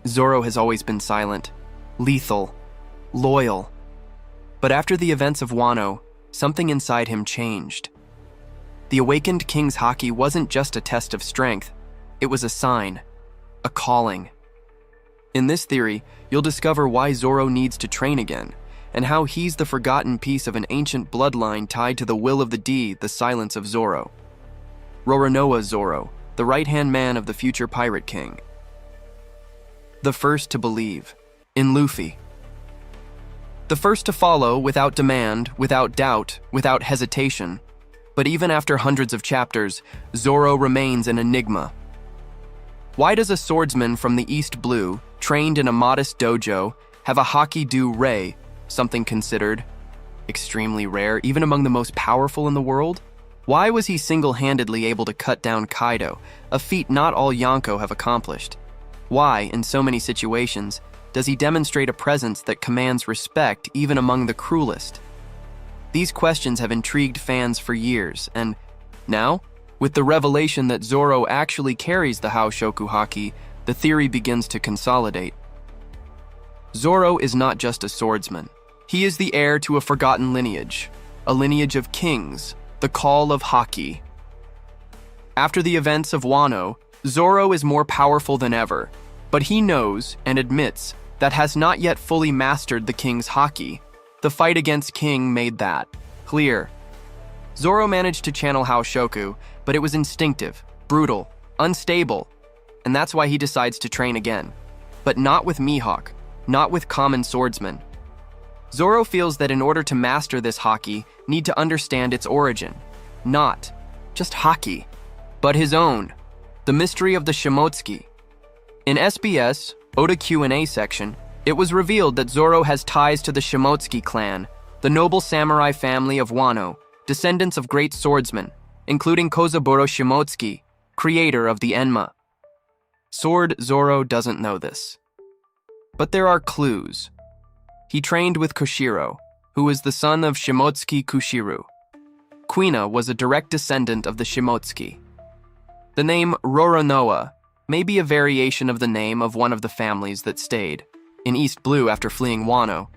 Zoro has always been silent, lethal, loyal. But after the events of Wano, something inside him changed. The awakened king's haki wasn't just a test of strength, it was a sign, a calling. In this theory, you'll discover why Zoro needs to train again, and how he's the forgotten piece of an ancient bloodline tied to the will of the D, the silence of Zoro. Roronoa Zoro, the right-hand man of the future pirate king. The first to believe, in Luffy. The first to follow without demand, without doubt, without hesitation. But even after hundreds of chapters, Zoro remains an enigma. Why does a swordsman from the East Blue, trained in a modest dojo, have a haki do rei, something considered extremely rare even among the most powerful in the world? Why was he single-handedly able to cut down Kaido, a feat not all Yonko have accomplished? Why, in so many situations, does he demonstrate a presence that commands respect even among the cruelest? These questions have intrigued fans for years, and now, with the revelation that Zoro actually carries the Haoshoku haki, the theory begins to consolidate. Zoro is not just a swordsman. He is the heir to a forgotten lineage, a lineage of kings, the call of haki. After the events of Wano, Zoro is more powerful than ever, but he knows and admits that has not yet fully mastered the king's haki. The fight against King made that clear. Zoro managed to channel Haoshoku, but it was instinctive, brutal, unstable, and that's why he decides to train again. But not with Mihawk, not with common swordsmen. Zoro feels that in order to master this haki, need to understand its origin. Not just haki, but his own, the mystery of the Shimotsuki. In SBS, Oda Q&A section, it was revealed that Zoro has ties to the Shimotsuki clan, the noble samurai family of Wano, descendants of great swordsmen, including Kozaburo Shimotsuki, creator of the enigma. Sword Zoro doesn't know this. But there are clues. He trained with Koshiro, who is the son of Shimotsuki Kushiru. Kuina was a direct descendant of the Shimotsuki. The name Roronoa may be a variation of the name of one of the families that stayed in East Blue after fleeing Wano.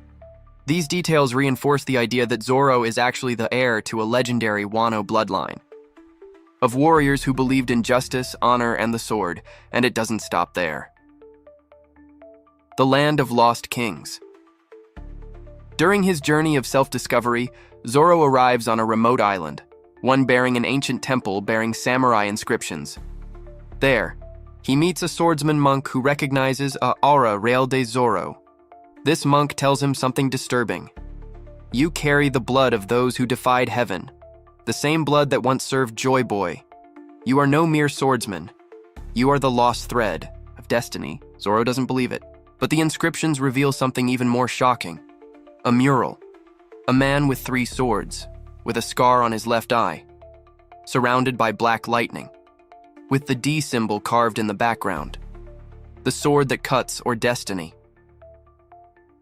These details reinforce the idea that Zoro is actually the heir to a legendary Wano bloodline, of warriors who believed in justice, honor, and the sword, and it doesn't stop there. The land of lost kings. During his journey of self-discovery, Zoro arrives on a remote island, one bearing an ancient temple bearing samurai inscriptions. There, he meets a swordsman monk who recognizes a aura real de Zoro. This monk tells him something disturbing. You carry the blood of those who defied heaven, the same blood that once served Joy Boy. You are no mere swordsman. You are the lost thread of destiny. Zoro doesn't believe it, but the inscriptions reveal something even more shocking. A mural. A man with 3 swords, with a scar on his left eye, surrounded by black lightning, with the D symbol carved in the background. The sword that cuts, or destiny.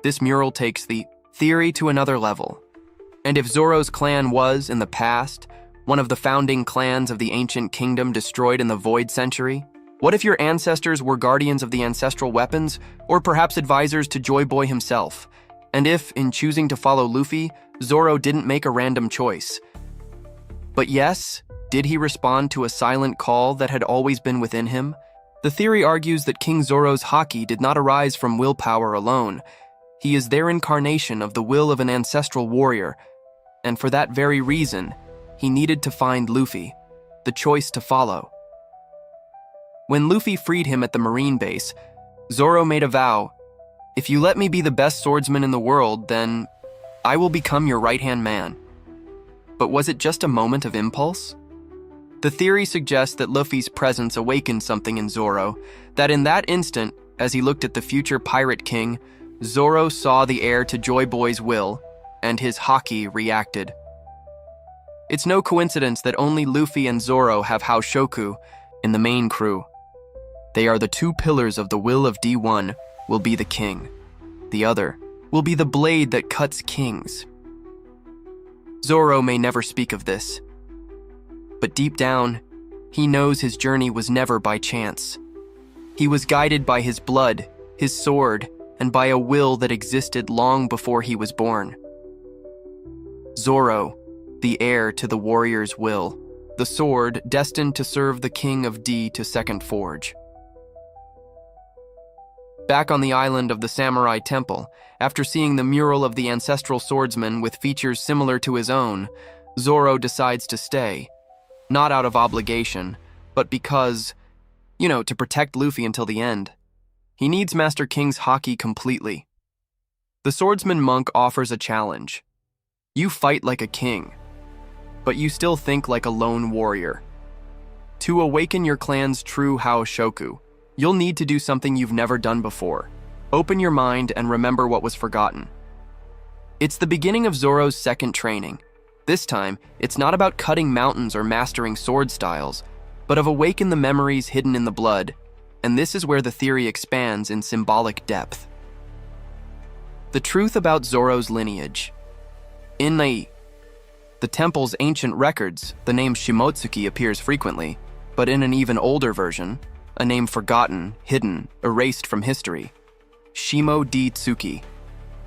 This mural takes the theory to another level. And if Zoro's clan was, in the past, one of the founding clans of the ancient kingdom destroyed in the Void Century, what if your ancestors were guardians of the ancestral weapons, or perhaps advisors to Joy Boy himself? And if, in choosing to follow Luffy, Zoro didn't make a random choice? But yes, did he respond to a silent call that had always been within him? The theory argues that King Zoro's haki did not arise from willpower alone. He is their incarnation of the will of an ancestral warrior, and for that very reason, he needed to find Luffy, the choice to follow. When Luffy freed him at the Marine base, Zoro made a vow. If you let me be the best swordsman in the world, then I will become your right-hand man. But was it just a moment of impulse? The theory suggests that Luffy's presence awakened something in Zoro, that in that instant, as he looked at the future pirate king, Zoro saw the heir to Joy Boy's will, and his haki reacted. It's no coincidence that only Luffy and Zoro have Haoshoku in the main crew. They are the 2 pillars of the will of D1, will be the king. The other will be the blade that cuts kings. Zoro may never speak of this, but deep down, he knows his journey was never by chance. He was guided by his blood, his sword, and by a will that existed long before he was born. Zoro, the heir to the warrior's will, the sword destined to serve the king of D to Second Forge. Back on the island of the Samurai Temple, after seeing the mural of the ancestral swordsman with features similar to his own, Zoro decides to stay, not out of obligation, but because, to protect Luffy until the end. He needs Master King's haki completely. The swordsman monk offers a challenge. You fight like a king, but you still think like a lone warrior. To awaken your clan's true Haoshoku, you'll need to do something you've never done before. Open your mind and remember what was forgotten. It's the beginning of Zoro's second training. This time, it's not about cutting mountains or mastering sword styles, but of awaken the memories hidden in the blood, and this is where the theory expands in symbolic depth. The truth about Zoro's lineage. In the temple's ancient records, the name Shimotsuki appears frequently, but in an even older version, a name forgotten, hidden, erased from history. Shimo-D-Tsuki.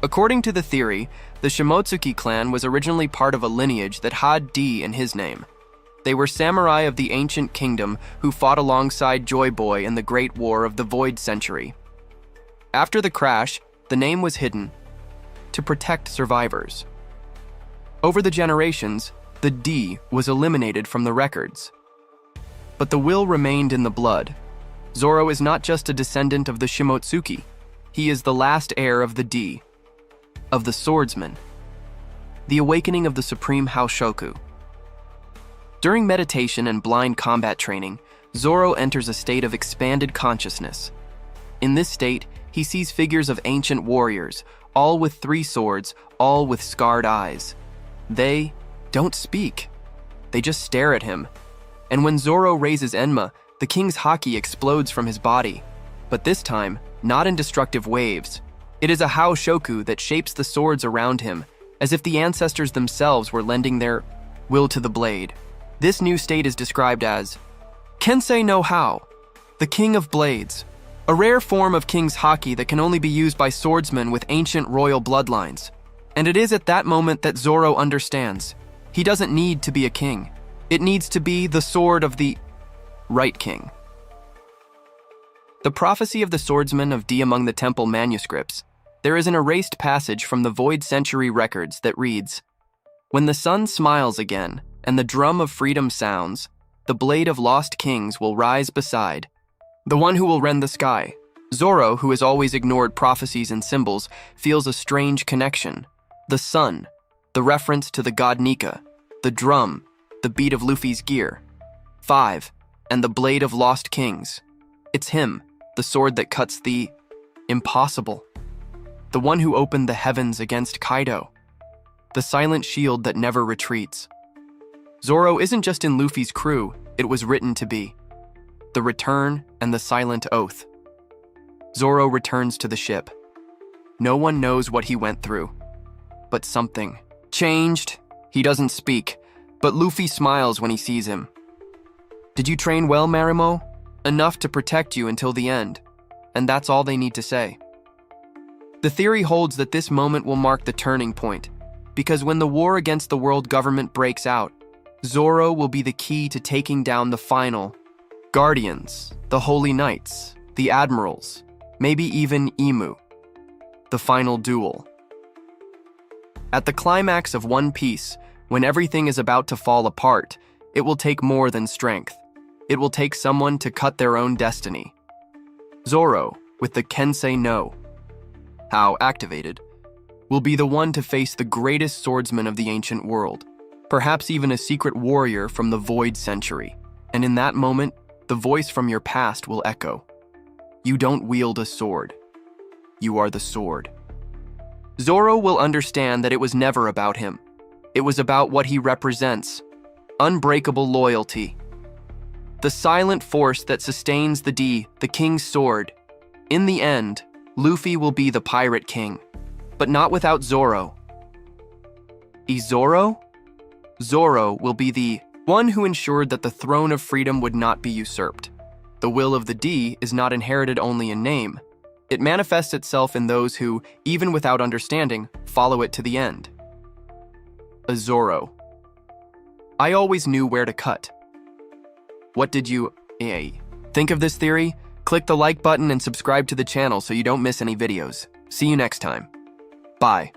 According to the theory, the Shimotsuki clan was originally part of a lineage that had D in his name. They were samurai of the ancient kingdom who fought alongside Joy Boy in the Great War of the Void Century. After the crash, the name was hidden to protect survivors. Over the generations, the D was eliminated from the records. But the will remained in the blood. Zoro is not just a descendant of the Shimotsuki. He is the last heir of the D, of the swordsman, the awakening of the supreme Haoshoku. During meditation and blind combat training, Zoro enters a state of expanded consciousness. In this state, he sees figures of ancient warriors, all with 3 swords, all with scarred eyes. They don't speak. They just stare at him. And when Zoro raises enigma, the king's haki explodes from his body. But this time, not in destructive waves. It is a Haoshoku that shapes the swords around him, as if the ancestors themselves were lending their will to the blade. This new state is described as Kensei no Hao, the king of blades, a rare form of king's haki that can only be used by swordsmen with ancient royal bloodlines. And it is at that moment that Zoro understands. He doesn't need to be a king. It needs to be the sword of the right king. The prophecy of the swordsman of D among the temple manuscripts. There is an erased passage from the Void Century records that reads, "When the sun smiles again, and the drum of freedom sounds, the blade of lost kings will rise beside the one who will rend the sky." Zoro, who has always ignored prophecies and symbols, feels a strange connection. The sun, the reference to the god Nika, the drum, the beat of Luffy's gear. 5, and the blade of lost kings. It's him, the sword that cuts the impossible. The one who opened the heavens against Kaido. The silent shield that never retreats. Zoro isn't just in Luffy's crew, it was written to be. The return and the silent oath. Zoro returns to the ship. No one knows what he went through. But something changed. He doesn't speak, but Luffy smiles when he sees him. "Did you train well, Marimo? Enough to protect you until the end." And that's all they need to say. The theory holds that this moment will mark the turning point, because when the war against the world government breaks out, Zoro will be the key to taking down the final Guardians, the Holy Knights, the Admirals, maybe even Imu. The final duel. At the climax of One Piece, when everything is about to fall apart, it will take more than strength. It will take someone to cut their own destiny. Zoro, with the Kensei no Hao activated, will be the one to face the greatest swordsman of the ancient world, perhaps even a secret warrior from the Void Century. And in that moment, the voice from your past will echo. You don't wield a sword. You are the sword. Zoro will understand that it was never about him. It was about what he represents. Unbreakable loyalty. The silent force that sustains the D, the king's sword. In the end, Luffy will be the pirate king, but not without Zoro. Zoro? Zoro will be the one who ensured that the throne of freedom would not be usurped. The will of the D is not inherited only in name. It manifests itself in those who, even without understanding, follow it to the end. A Zoro. I always knew where to cut. What did you think of this theory? Click the like button and subscribe to the channel so you don't miss any videos. See you next time. Bye.